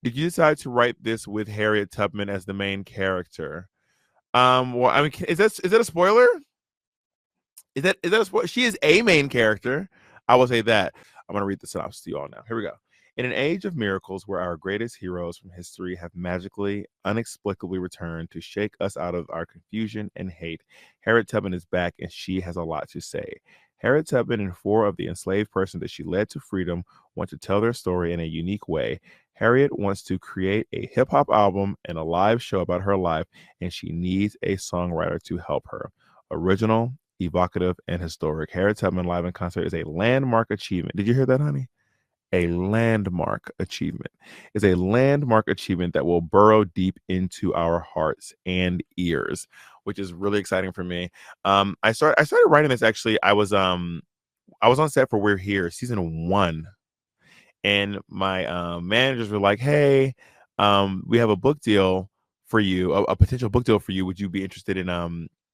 Did you decide to write this with Harriet Tubman as the main character? Well, I mean, is that a spoiler? Is that a spoiler? She is a main character. I will say that. I'm gonna read the synopsis to you all now. Here we go. In an age of miracles where our greatest heroes from history have magically, inexplicably returned to shake us out of our confusion and hate, Harriet Tubman is back and she has a lot to say. Harriet Tubman and four of the enslaved persons that she led to freedom want to tell their story in a unique way. Harriet wants to create a hip hop album and a live show about her life, and she needs a songwriter to help her. Original, evocative, and historic. Harriet Tubman live in concert is a landmark achievement. Did you hear that, honey? A landmark achievement. Is a landmark achievement that will burrow deep into our hearts and ears, which is really exciting for me. I started writing this actually. I was on set for We're Here season 1, and my managers were like, "Hey, we have a book deal for you, a potential book deal for you. Would you be interested in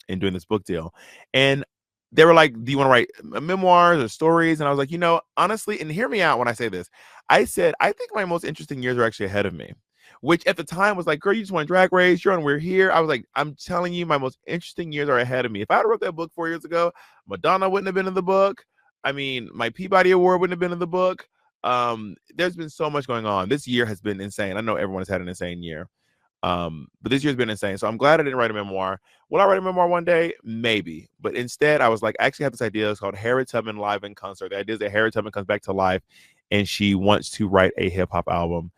doing this book deal?" And they were like, "Do you want to write memoirs or stories?" And I was like, honestly, and hear me out when I say this. I said, I think my most interesting years are actually ahead of me. Which at the time was like, girl, you just won Drag Race. You're on We're Here. I was like, I'm telling you, my most interesting years are ahead of me. If I had wrote that book 4 years ago, Madonna wouldn't have been in the book. I mean, my Peabody Award wouldn't have been in the book. There's been so much going on. This year has been insane. I know everyone has had an insane year. But this year's been insane. So I'm glad I didn't write a memoir. Will I write a memoir one day? Maybe. But instead, I was like, I actually have this idea. It's called Harriet Tubman Live in Concert. The idea is that Harriet Tubman comes back to life and she wants to write a hip hop album.